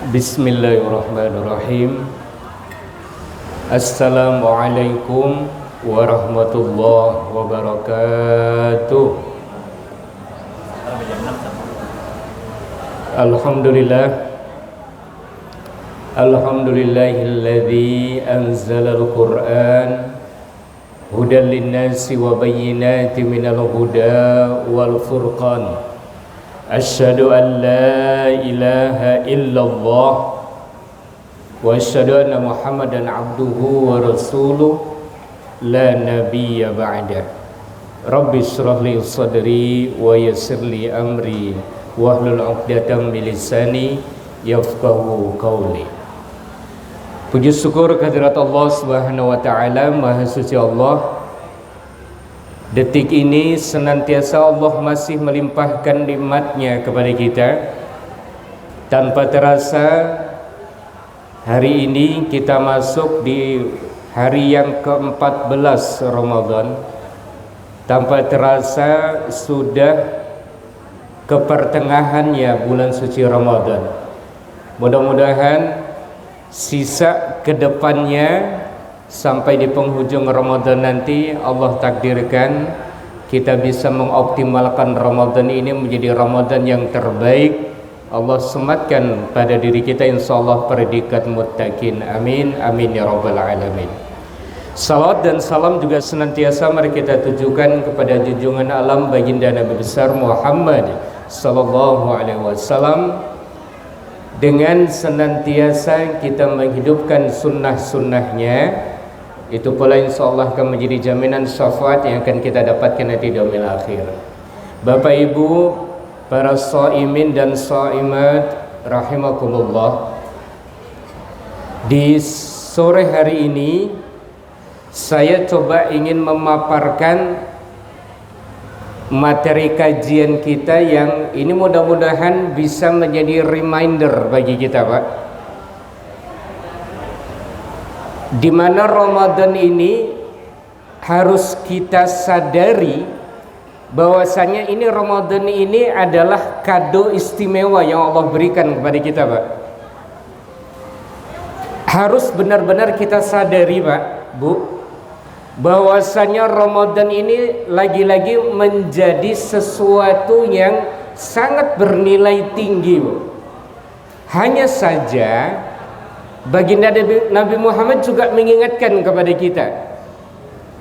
Bismillahirrahmanirrahim. Assalamualaikum warahmatullahi wabarakatuh. Alhamdulillahilladzi anzalal Qur'an hudan linnasi wa bayyinatin minal huda wal furqan. Asyhadu an la ilaha illallah wa asyhadu anna Muhammadan abduhu wa rasuluh la nabiyya ba'da. Rabbi shrah li sadri wa yassir li amri wahlul 'uqdatam min lisani yafqahu qawli. Puji syukur kehadirat Allah Subhanahu wa taala, Maha Suci Allah. Detik ini senantiasa Allah masih melimpahkan nikmat-Nya kepada kita. Tanpa terasa hari ini kita masuk di hari yang ke-14 Ramadan. Tanpa terasa sudah ke pertengahannya bulan suci Ramadan. Mudah-mudahan sisa kedepannya sampai di penghujung Ramadan nanti Allah takdirkan kita bisa mengoptimalkan Ramadan ini menjadi Ramadan yang terbaik. Allah sematkan pada diri kita insyaallah predikat muttaqin. Amin amin ya rabbal alamin. Salawat dan salam juga senantiasa mari kita tujukan kepada junjungan alam baginda Nabi besar Muhammad sallallahu alaihi wasallam. Dengan senantiasa kita menghidupkan sunnah-sunnahnya, itu pula insyaallah akan menjadi jaminan syafaat yang akan kita dapatkan nanti di yaumil akhir. Bapak Ibu, para shaimin dan shaimat rahimakumullah. Di sore hari ini saya coba ingin memaparkan materi kajian kita yang ini mudah-mudahan bisa menjadi reminder bagi kita, Pak. Di mana Ramadan ini harus kita sadari bahwasanya ini Ramadan ini adalah kado istimewa yang Allah berikan kepada kita, Pak. Harus benar-benar kita sadari, Pak, Bu, bahwasanya Ramadan ini lagi-lagi menjadi sesuatu yang sangat bernilai tinggi, Bu. Hanya saja baginda Nabi Muhammad juga mengingatkan kepada kita.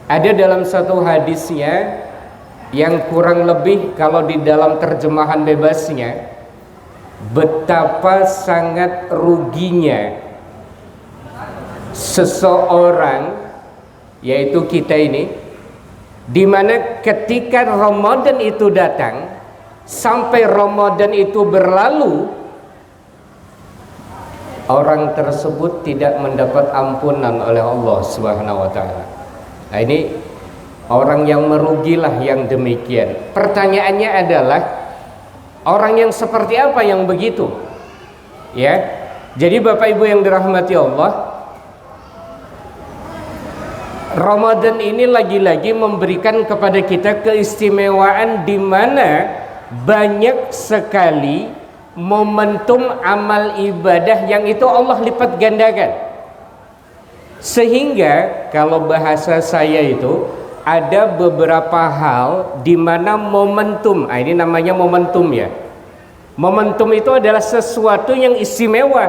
Ada dalam satu hadisnya yang kurang lebih kalau di dalam terjemahan bebasnya, betapa sangat ruginya seseorang, yaitu kita ini, dimana ketika Ramadan itu datang sampai Ramadan itu berlalu, orang tersebut tidak mendapat ampunan oleh Allah Subhanahu wa taala. Nah, ini orang yang merugilah yang demikian. Pertanyaannya adalah orang yang seperti apa yang begitu? Ya. Jadi Bapak Ibu yang dirahmati Allah, Ramadan ini lagi-lagi memberikan kepada kita keistimewaan di mana banyak sekali momentum amal ibadah yang itu Allah lipat gandakan. Sehingga kalau bahasa saya itu ada beberapa hal di mana momentum, ini namanya momentum ya. Momentum itu adalah sesuatu yang istimewa.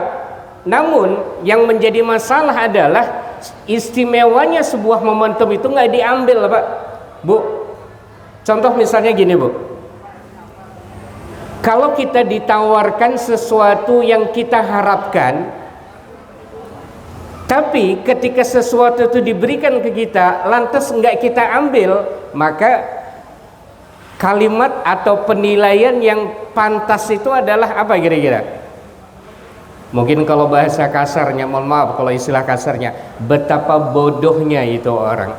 Namun yang menjadi masalah adalah istimewanya sebuah momentum itu nggak diambil, Pak, Bu. Contoh misalnya gini, Bu. Kalau kita ditawarkan sesuatu yang kita harapkan, tapi ketika sesuatu itu diberikan ke kita, lantas nggak kita ambil, maka kalimat atau penilaian yang pantas itu adalah apa kira-kira? Mungkin kalau bahasa kasarnya, mohon maaf kalau istilah kasarnya, betapa bodohnya itu orang.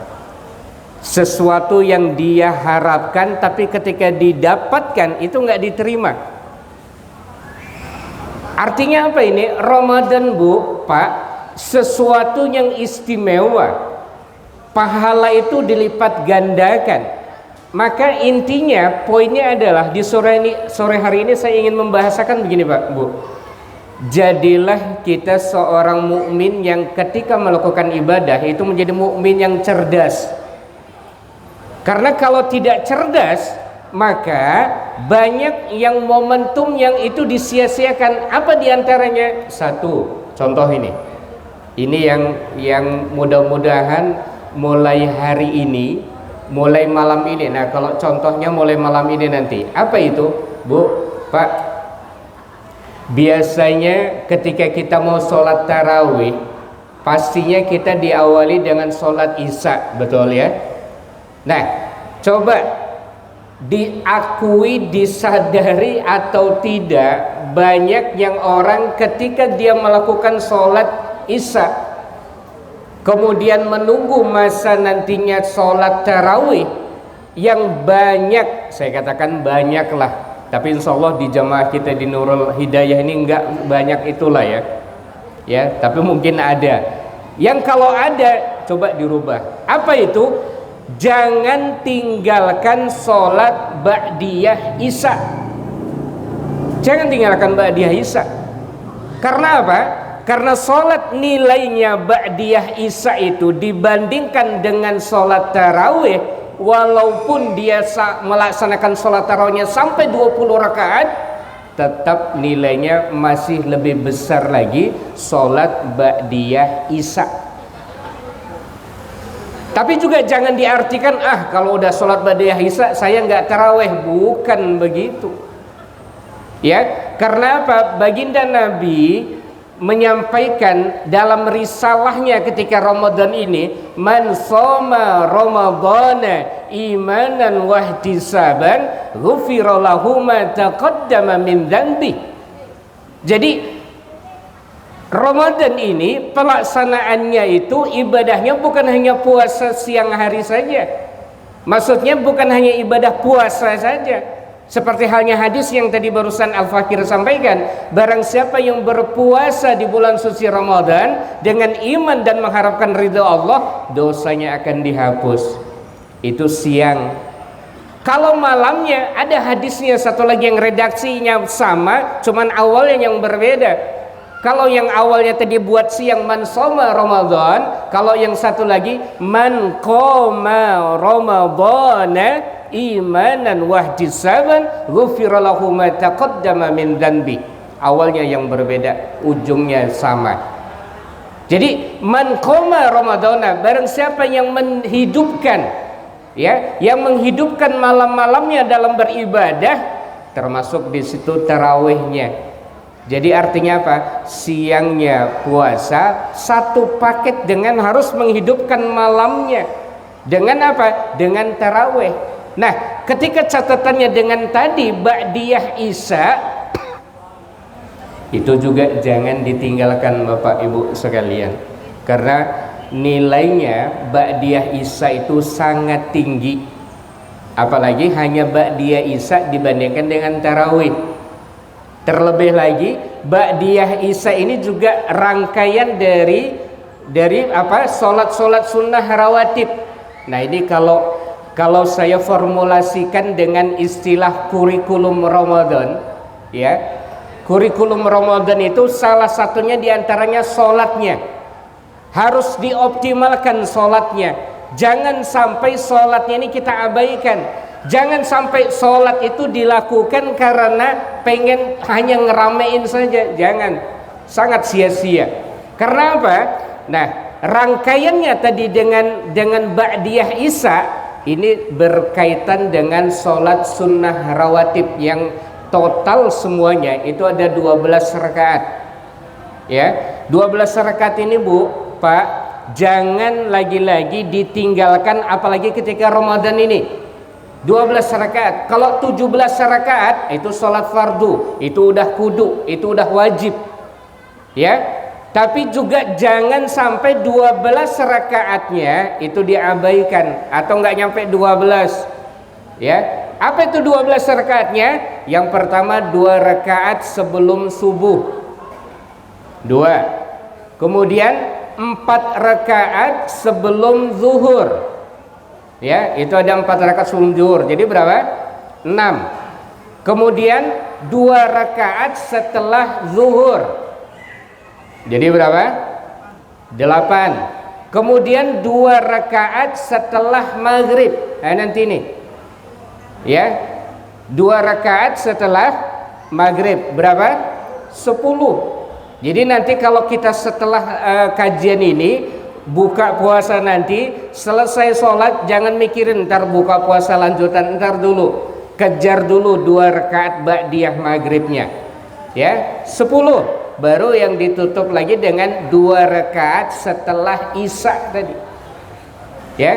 Sesuatu yang dia harapkan tapi ketika didapatkan itu nggak diterima. Artinya apa ini? Ramadan, Bu, Pak, sesuatu yang istimewa. Pahala itu dilipat gandakan. Maka intinya, poinnya adalah di sore hari ini saya ingin membahasakan begini, Pak, Bu. jadilah kita seorang mukmin yang ketika melakukan ibadah itu menjadi mukmin yang cerdas. Karena kalau tidak cerdas, maka banyak yang momentum yang itu disia-siakan. Apa diantaranya? Satu, contoh ini yang mudah-mudahan mulai hari ini, mulai malam ini. Nah, kalau contohnya mulai malam ini nanti, apa itu, Bu, Pak? Biasanya ketika kita mau sholat tarawih, pastinya kita diawali dengan sholat isya, betul ya? Nah, coba diakui, disadari atau tidak, banyak yang orang ketika dia melakukan sholat isya, kemudian menunggu masa nantinya sholat tarawih, yang banyak, saya katakan banyak lah, tapi insya Allah di jamaah kita di Nurul Hidayah ini enggak banyak itulah ya, tapi mungkin ada. Yang kalau ada, coba dirubah. Apa itu? Jangan tinggalkan sholat ba'diyah isya. Jangan tinggalkan ba'diyah isya. Karena apa? Karena sholat nilainya ba'diyah isya itu dibandingkan dengan sholat tarawih, walaupun dia melaksanakan sholat tarawihnya sampai 20 rakaat, tetap nilainya masih lebih besar lagi sholat ba'diyah isya. Tapi juga jangan diartikan, kalau udah sholat ba'diyah isya saya nggak tarawih. Bukan begitu ya. Karena apa? Baginda Nabi menyampaikan dalam risalahnya ketika Ramadan ini, man shoma ramadhana imanan wahtisaban ghufira lahu ma taqaddama min dzanbi. Jadi Ramadan ini pelaksanaannya itu ibadahnya bukan hanya puasa siang hari saja. Maksudnya bukan hanya ibadah puasa saja. Seperti halnya hadis yang tadi barusan Al-Fakir sampaikan, barang siapa yang berpuasa di bulan suci Ramadan dengan iman dan mengharapkan ridha Allah, dosanya akan dihapus. Itu siang. Kalau malamnya ada hadisnya satu lagi yang redaksinya sama, cuman awalnya yang berbeda. Kalau yang awalnya tadi buat siang, man shoma Ramadan, kalau yang satu lagi man qoma Ramadhana imanan wahtisaban ghufira lahu ma taqaddama min dzanbi. Awalnya yang berbeda, ujungnya sama. Jadi man qoma ramadhana, barang siapa yang menghidupkan yang menghidupkan malam-malamnya dalam beribadah, termasuk di situ tarawihnya. Jadi artinya apa? Siangnya puasa satu paket dengan harus menghidupkan malamnya. Dengan apa? Dengan tarawih. Nah, ketika catatannya dengan tadi ba'diyah isya, itu juga jangan ditinggalkan Bapak Ibu sekalian. Karena nilainya ba'diyah isya itu sangat tinggi. Apalagi hanya ba'diyah isya dibandingkan dengan tarawih. Terlebih lagi ba'diyah isya ini juga rangkaian dari salat-salat sunnah rawatib. Nah, ini kalau saya formulasikan dengan istilah kurikulum Ramadan, ya, kurikulum Ramadan itu salah satunya diantaranya sholatnya harus dioptimalkan sholatnya. Jangan sampai sholatnya ini kita abaikan. Jangan sampai sholat itu dilakukan karena pengen hanya ngeramein saja. Jangan, sangat sia-sia. Karena apa? Nah, rangkaiannya tadi dengan ba'diyah isya ini berkaitan dengan sholat sunnah rawatib yang total semuanya itu ada 12 rakaat. Ya, 12 rakaat ini Bu, Pak, jangan lagi-lagi ditinggalkan apalagi ketika Ramadan ini. 12 rakaat. Kalau 17 rakaat itu sholat fardu, itu udah kudu, itu udah wajib. Ya. Tapi juga jangan sampai 12 rakaatnya itu diabaikan atau nggak nyampe 12. Ya. Apa itu 12 rakaatnya? Yang pertama 2 rakaat sebelum subuh. 2. Kemudian 4 rakaat sebelum zuhur. Ya, itu ada 4 rakaat sebelum zuhur. Jadi berapa? 6. Kemudian 2 rakaat setelah zuhur. Jadi berapa? 8. Kemudian 2 rakaat setelah maghrib. Nah, nanti ini ya, 2 rakaat setelah maghrib berapa? 10. Jadi nanti kalau kita setelah kajian ini buka puasa, nanti selesai sholat jangan mikirin ntar buka puasa lanjutan, ntar dulu kejar dulu 2 rakaat ba'diyah maghribnya ya, 10. Baru yang ditutup lagi dengan 2 rakaat setelah isya tadi ya.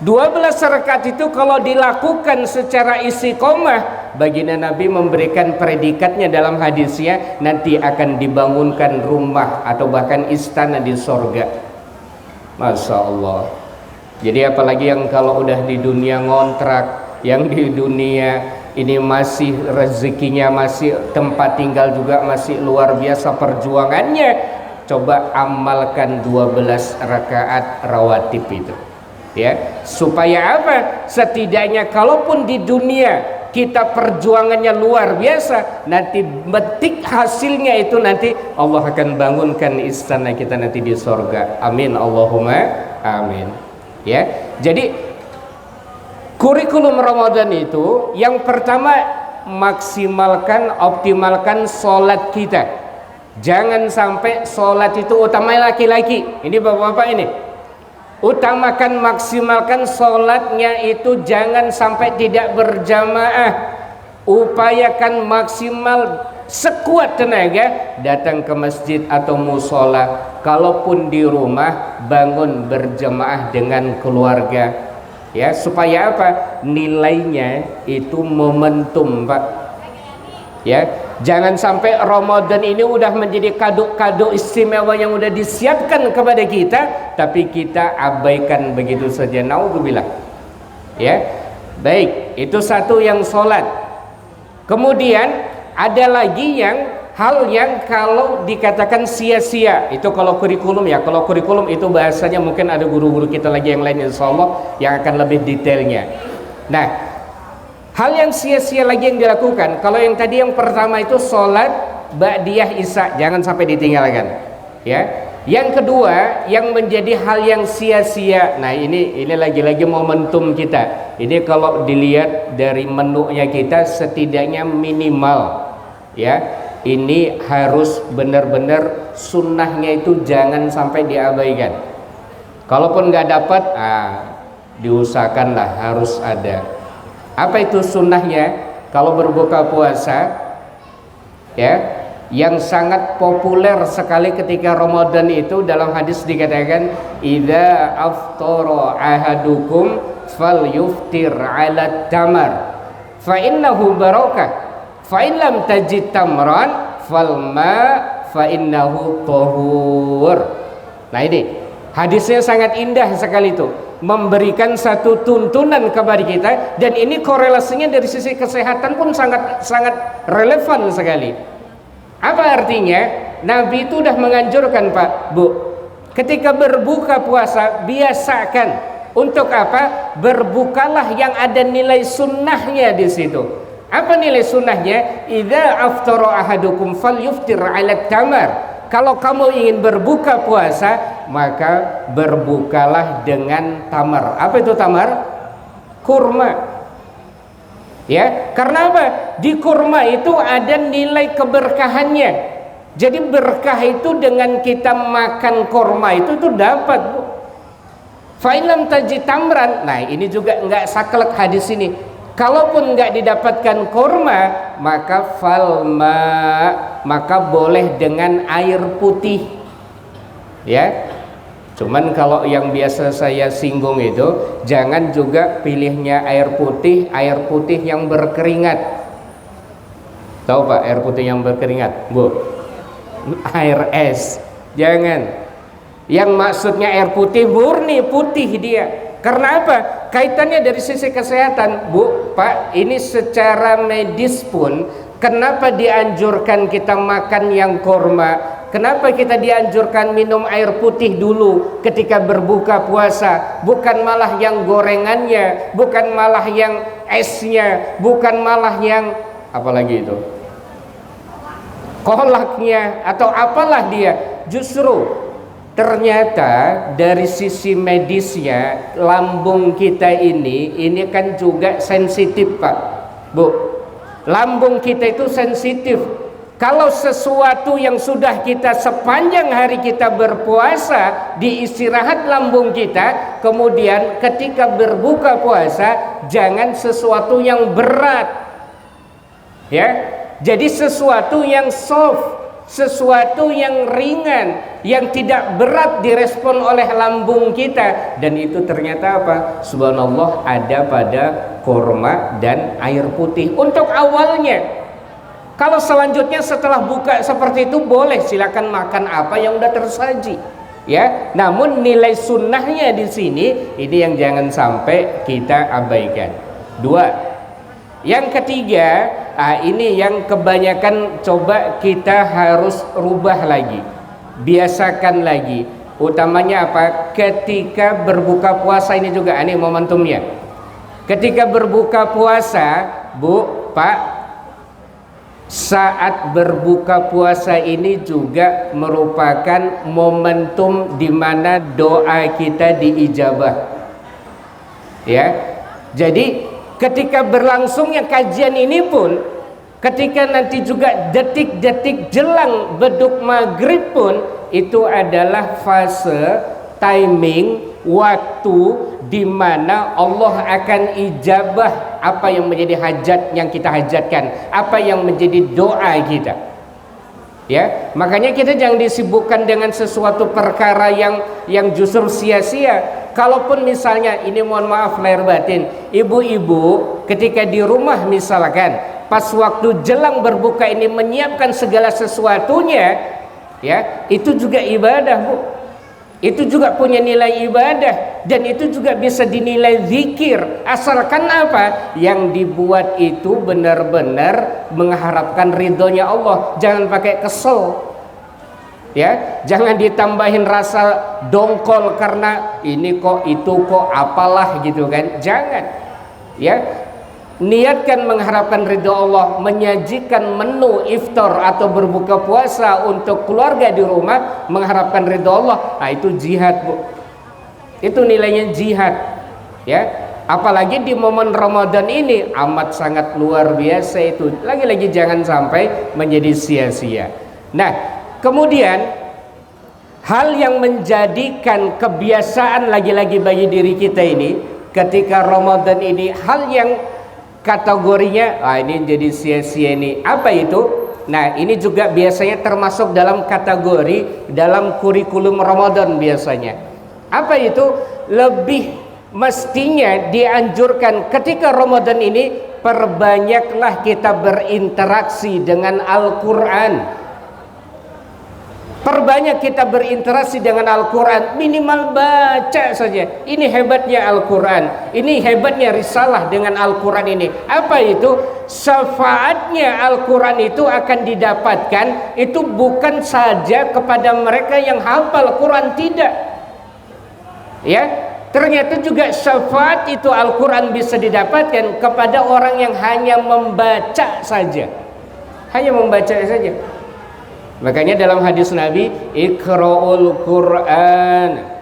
12 rakaat itu kalau dilakukan secara istiqomah, baginda Nabi memberikan predikatnya dalam hadisnya, nanti akan dibangunkan rumah atau bahkan istana di sorga. Masya Allah. Jadi apalagi yang kalau udah di dunia ngontrak, yang di dunia ini masih rezekinya, masih tempat tinggal juga masih luar biasa perjuangannya, coba amalkan 12 rakaat rawatib itu ya, supaya apa? Setidaknya kalaupun di dunia kita perjuangannya luar biasa, nanti betik hasilnya itu nanti Allah akan bangunkan istana kita nanti di sorga. Amin Allahumma amin ya. Jadi kurikulum Ramadan itu yang pertama, maksimalkan, optimalkan sholat kita. Jangan sampai sholat itu utama laki-laki. Ini bapak-bapak ini, utamakan, maksimalkan sholatnya itu, jangan sampai tidak berjamaah. Upayakan maksimal sekuat tenaga datang ke masjid atau musola. Kalaupun di rumah, bangun berjamaah dengan keluarga ya, supaya apa? Nilainya itu momentum, Pak ya. Jangan sampai Ramadan ini udah menjadi kado-kado istimewa yang udah disiapkan kepada kita, tapi kita abaikan begitu saja. Naudzubillah ya. Baik, itu satu yang sholat. Kemudian ada lagi yang hal yang kalau dikatakan sia-sia, itu kalau kurikulum ya. Kalau kurikulum itu bahasanya mungkin ada guru-guru kita lagi yang lain insya Allah yang akan lebih detailnya. Nah, hal yang sia-sia lagi yang dilakukan, kalau yang tadi yang pertama itu sholat ba'diyah isya, jangan sampai ditinggalkan ya. Yang kedua yang menjadi hal yang sia-sia, nah ini lagi-lagi momentum kita. Ini kalau dilihat dari menunya kita, setidaknya minimal ya, ini harus benar-benar sunnahnya itu jangan sampai diabaikan. Kalaupun nggak dapat, diusahakanlah harus ada. Apa itu sunnahnya? Kalau berbuka puasa ya, yang sangat populer sekali ketika Ramadan itu dalam hadis dikatakan, idza aftara ahadukum falyuftir ala tamar fa innahu barakah fa in lam tajid tamran falma fa innahu tahur. Nah, ini hadisnya sangat indah sekali itu, memberikan satu tuntunan kepada kita, dan ini korelasinya dari sisi kesehatan pun sangat relevan sekali. Apa artinya? Nabi itu sudah menganjurkan, Pak, Bu, ketika berbuka puasa biasakan untuk apa? Berbukalah yang ada nilai sunnahnya di situ. Apa nilai sunnahnya? Idza aftara ahadukum falyuftir 'ala tamar. Kalau kamu ingin berbuka puasa, maka berbukalah dengan tamar. Apa itu tamar? Kurma. Ya, karena apa? Di kurma itu ada nilai keberkahannya. Jadi berkah itu dengan kita makan kurma itu dapat, Bu. Fa in lam tajid tamran. Nah, ini juga enggak saklek hadis ini. Kalaupun enggak didapatkan kurma, maka falma, maka boleh dengan air putih. Ya. Cuman kalau yang biasa saya singgung itu, jangan juga pilihnya air putih yang berkeringat. Tahu Pak, air putih yang berkeringat, Bu? Air es. Jangan. Yang maksudnya air putih murni, putih dia. Karena apa? Kaitannya dari sisi kesehatan, Bu, Pak, ini secara medis pun kenapa dianjurkan kita makan yang kurma? Kenapa kita dianjurkan minum air putih dulu ketika berbuka puasa? Bukan malah yang gorengannya, bukan malah yang esnya, bukan malah yang apalagi itu, kolaknya atau apalah dia. justru ternyata dari sisi medisnya lambung kita ini kan juga sensitif Pak, Bu. Lambung kita itu sensitif. Kalau sesuatu yang sudah kita sepanjang hari kita berpuasa diistirahat lambung kita, kemudian ketika berbuka puasa jangan sesuatu yang berat, ya. Jadi sesuatu yang soft, sesuatu yang ringan, yang tidak berat direspon oleh lambung kita. Dan itu ternyata apa? Subhanallah, ada pada kurma dan air putih untuk awalnya. Kalau selanjutnya setelah buka seperti itu boleh, silakan makan apa yang udah tersaji, ya. Namun nilai sunnahnya di sini ini yang jangan sampai kita abaikan. Dua. Yang ketiga, ini yang kebanyakan coba kita harus rubah lagi, biasakan lagi. Utamanya apa? Ketika berbuka puasa ini juga, ini momentumnya. Ketika berbuka puasa, Bu, Pak, saat berbuka puasa ini juga merupakan momentum di mana doa kita diijabah, ya. Jadi ketika berlangsungnya kajian ini pun, ketika nanti juga detik-detik jelang beduk maghrib pun, itu adalah fase timing waktu di mana Allah akan ijabah apa yang menjadi hajat yang kita hajatkan, apa yang menjadi doa kita, ya. Makanya kita jangan disibukkan dengan sesuatu perkara yang justru sia-sia. Kalaupun misalnya, ini mohon maaf lahir batin, ibu-ibu ketika di rumah misalkan pas waktu jelang berbuka ini menyiapkan segala sesuatunya, ya, itu juga ibadah, Bu. Itu juga punya nilai ibadah, dan itu juga bisa dinilai zikir, asalkan apa? Yang dibuat itu benar-benar mengharapkan ridhonya Allah. Jangan pakai kesel, ya. Jangan ditambahin rasa dongkol karena ini kok, itu kok, apalah gitu kan. Jangan, ya. Niatkan mengharapkan ridho Allah, menyajikan menu iftar atau berbuka puasa untuk keluarga di rumah mengharapkan ridho Allah. Nah, itu jihad, Bu. Itu nilainya jihad, ya. Apalagi di momen Ramadan ini amat sangat luar biasa itu. Lagi-lagi jangan sampai menjadi sia-sia. Nah, kemudian hal yang menjadikan kebiasaan lagi-lagi bagi diri kita ini ketika Ramadan ini, hal yang kategorinya ini jadi sia-sia ini, apa itu? Nah, ini juga biasanya termasuk dalam kategori dalam kurikulum Ramadan biasanya. Apa itu? Lebih mestinya dianjurkan ketika Ramadan ini perbanyaklah kita berinteraksi dengan Al-Quran. Perbanyak kita berinteraksi dengan Al-Quran, minimal baca saja. Ini hebatnya Al-Quran, ini hebatnya risalah dengan Al-Quran ini. Apa itu? Syafaatnya Al-Quran itu akan didapatkan, itu bukan saja kepada mereka yang hafal Quran, tidak, ya. Ternyata juga syafaat itu Al-Quran bisa didapatkan kepada orang yang hanya membaca saja. Hanya membaca saja. Makanya dalam hadis Nabi, Iqra'ul Qur'an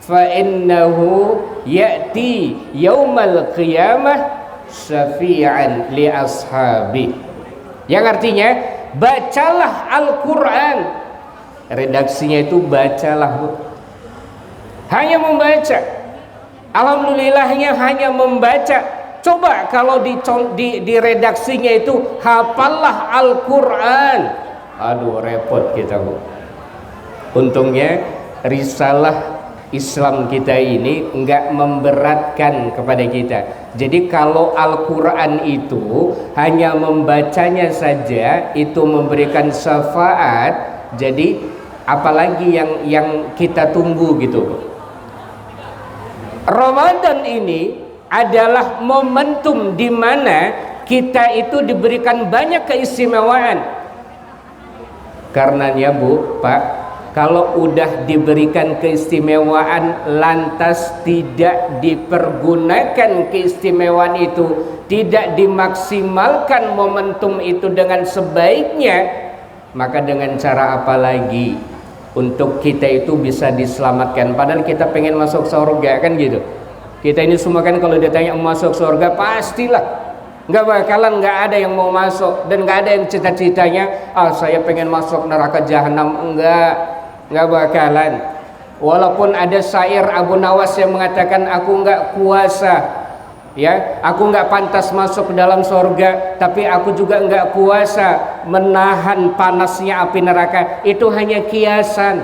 fa innahu ya'ti yaumal qiyamah syafi'an li ashabi. Yang artinya, bacalah Al-Quran. Redaksinya itu bacalah, Bu. Hanya membaca. Alhamdulillahnya hanya membaca. Coba kalau di redaksinya itu hafallah Al-Quran. Aduh, repot kita, Bu. Untungnya risalah Islam kita ini enggak memberatkan kepada kita. Jadi kalau Al-Quran itu hanya membacanya saja itu memberikan syafaat, jadi apalagi yang kita tunggu gitu, Bu. Ramadan ini adalah momentum di mana kita itu diberikan banyak keistimewaan. Karenanya, Bu, Pak, kalau udah diberikan keistimewaan lantas tidak dipergunakan keistimewaan itu, tidak dimaksimalkan momentum itu dengan sebaiknya, maka dengan cara apa lagi? untuk kita itu bisa diselamatkan. Padahal kita pengen masuk surga kan gitu. Kita ini semua kan kalau ditanya mau masuk surga pastilah nggak bakalan, nggak ada yang mau masuk, dan nggak ada yang cita-citanya saya pengen masuk neraka jahanam. Nggak bakalan. Walaupun ada syair Abu Nawas yang mengatakan aku nggak kuasa, ya, aku nggak pantas masuk ke dalam surga, tapi aku juga nggak kuasa menahan panasnya api neraka. Itu hanya kiasan.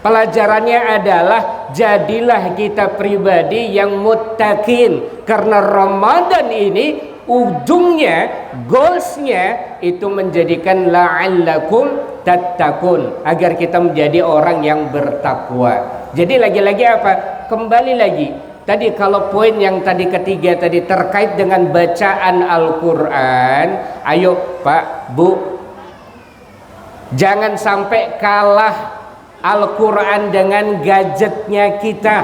Pelajarannya adalah jadilah kita pribadi yang muttaqin, karena Ramadan ini ujungnya, goalsnya itu menjadikan la'allakum tattaqun, agar kita menjadi orang yang bertakwa. Jadi lagi-lagi apa? Kembali lagi tadi, kalau poin yang tadi ketiga tadi terkait dengan bacaan Al-Quran, ayo Pak, Bu, jangan sampai kalah Al-Quran dengan gadgetnya kita.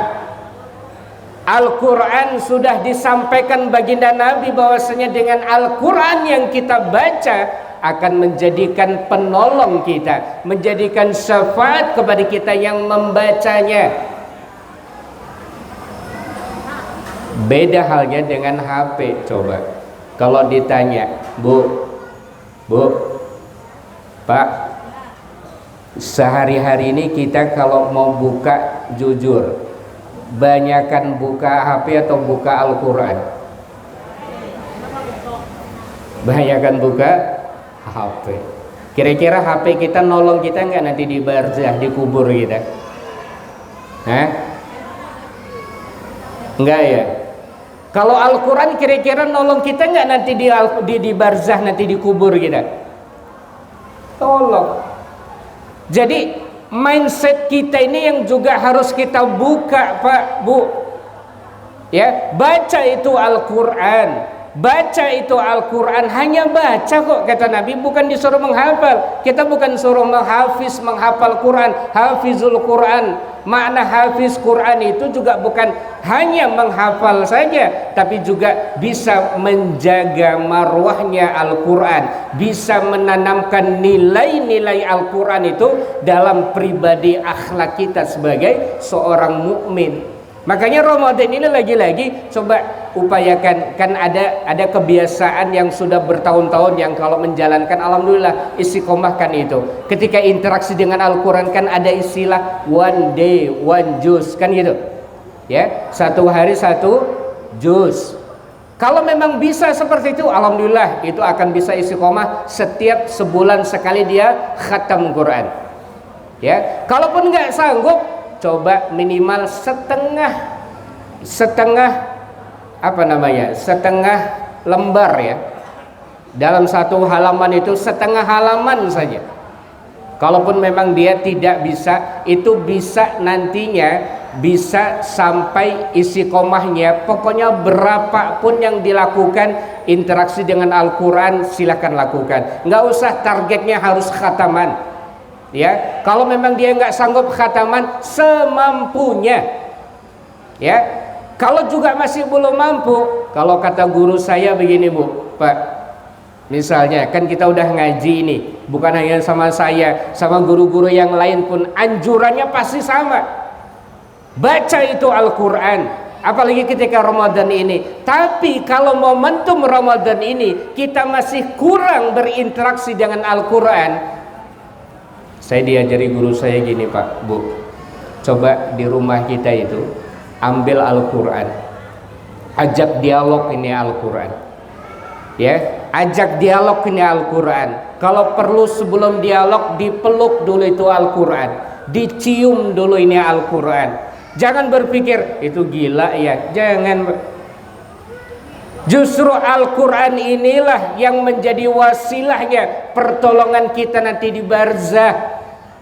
Al-Quran sudah disampaikan baginda Nabi bahwasanya dengan Al-Quran yang kita baca akan menjadikan penolong kita, menjadikan syafaat kepada kita yang membacanya. Beda halnya dengan HP. Coba kalau ditanya, Bu, Pak, sehari-hari ini kita kalau mau buka, jujur, banyakan buka HP atau buka Al-Quran? Banyakan buka HP. Kira-kira HP kita nolong kita nggak nanti di barzah, di kubur kita? Hah? Enggak ya? Kalau Al-Quran kira-kira nolong kita nggak nanti di barzah, nanti di kubur kita? Tolong. Jadi mindset kita ini yang juga harus kita buka, Pak, Bu. Ya, baca itu Al-Quran. Baca itu Al-Quran, hanya baca kok kata Nabi, bukan disuruh menghafal. Kita bukan suruh menghafis, menghafal Quran, hafizul Quran. Makna hafiz Quran itu juga bukan hanya menghafal saja, tapi juga bisa menjaga marwahnya Al-Quran, bisa menanamkan nilai-nilai Al-Quran itu dalam pribadi akhlak kita sebagai seorang mukmin. Makanya Ramadan ini lagi-lagi coba upayakan, kan ada kebiasaan yang sudah bertahun-tahun yang kalau menjalankan alhamdulillah istiqomahkan itu. Ketika interaksi dengan Al-Quran kan ada istilah one day one juz, kan gitu ya, satu hari satu juz. Kalau memang bisa seperti itu, alhamdulillah itu akan bisa istiqomah, setiap sebulan sekali dia khatam Quran ya. Kalaupun nggak sanggup, coba minimal setengah apa namanya, setengah lembar ya. Dalam satu halaman itu setengah halaman saja. Kalaupun memang dia tidak bisa, itu bisa nantinya bisa sampai istiqomahnya. Pokoknya berapapun yang dilakukan interaksi dengan Al-Quran silakan lakukan. Nggak usah targetnya harus khataman ya. Kalau memang dia nggak sanggup khataman, semampunya ya. Kalau juga masih belum mampu, kalau kata guru saya begini, Bu, Pak, misalnya kan kita udah ngaji ini, bukan hanya sama saya, sama guru-guru yang lain pun anjurannya pasti sama, baca itu Al-Quran, apalagi ketika Ramadan ini. Tapi kalau momentum Ramadan ini kita masih kurang berinteraksi dengan Al-Quran, saya diajari guru saya gini, Pak, Bu, coba di rumah kita itu ambil Al-Quran, ajak dialog ini Al-Quran ya, ajak dialog ini Al-Quran. Kalau perlu sebelum dialog dipeluk dulu itu Al-Quran, dicium dulu ini Al-Quran. Jangan berpikir itu gila ya, jangan. Justru Al-Quran inilah yang menjadi wasilahnya pertolongan kita nanti di barzah.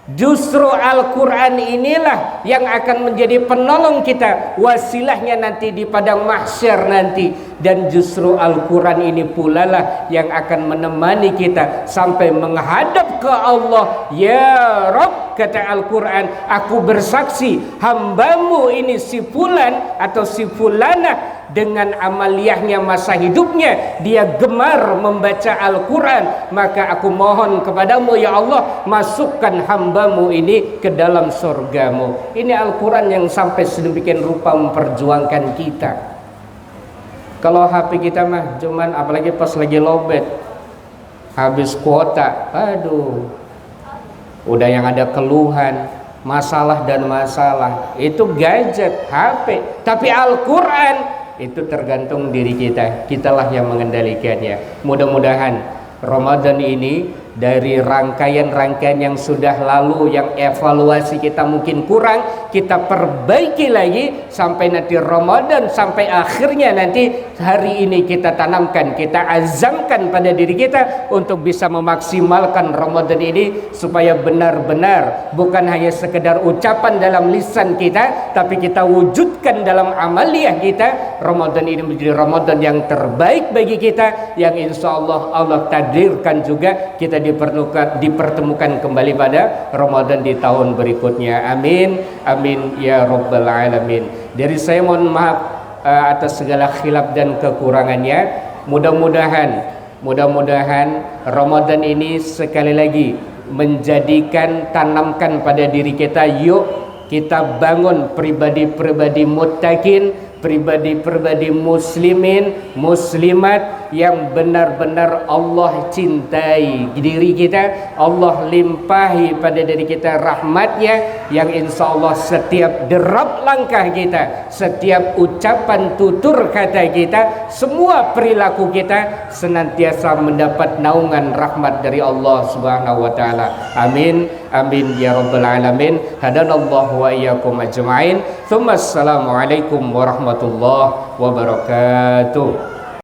Justru Al-Quran inilah yang akan menjadi penolong kita, wasilahnya nanti di padang mahsyar nanti. Dan justru Al-Quran ini pula lah yang akan menemani kita sampai menghadap ke Allah. Ya Rabb, kata Al-Quran, aku bersaksi hambamu ini si fulan atau si fulanah dengan amaliyahnya masa hidupnya dia gemar membaca Al-Quran, maka aku mohon kepadamu ya Allah, masukkan hambamu ini ke dalam surgamu. Ini Al-Quran yang sampai sedemikian rupa memperjuangkan kita. Kalau HP kita mah cuman apalagi pas lagi lowbat, habis kuota, aduh, udah yang ada keluhan, masalah dan masalah. Itu gadget, HP. Tapi Al-Quran itu tergantung diri kita, kitalah yang mengendalikannya. Mudah-mudahan Ramadan ini dari rangkaian-rangkaian yang sudah lalu, yang evaluasi kita mungkin kurang, kita perbaiki lagi sampai nanti Ramadan, sampai akhirnya nanti hari ini kita tanamkan, kita azamkan pada diri kita untuk bisa memaksimalkan Ramadan ini supaya benar-benar bukan hanya sekedar ucapan dalam lisan kita, tapi kita wujudkan dalam amaliyah kita. Ramadan ini menjadi Ramadan yang terbaik bagi kita, yang insya Allah Allah takdirkan juga kita dipertemukan kembali pada Ramadan di tahun berikutnya. Amin, amin ya rabbal alamin. Dari saya mohon maaf atas segala khilaf dan kekurangannya. Mudah-mudahan Ramadan ini sekali lagi menjadikan, tanamkan pada diri kita, yuk kita bangun pribadi-pribadi muttaqin, pribadi-pribadi muslimin, muslimat yang benar-benar Allah cintai diri kita, Allah limpahi pada diri kita rahmatnya, yang insya Allah setiap derap langkah kita, setiap ucapan tutur kata kita, semua perilaku kita senantiasa mendapat naungan rahmat dari Allah Subhanahu wa taala. Amin, amin ya rabbal alamin. Hadanallahu wa iyyakum ajma'in. Tsumma assalamu alaikum warahmatullahi wabarakatuh.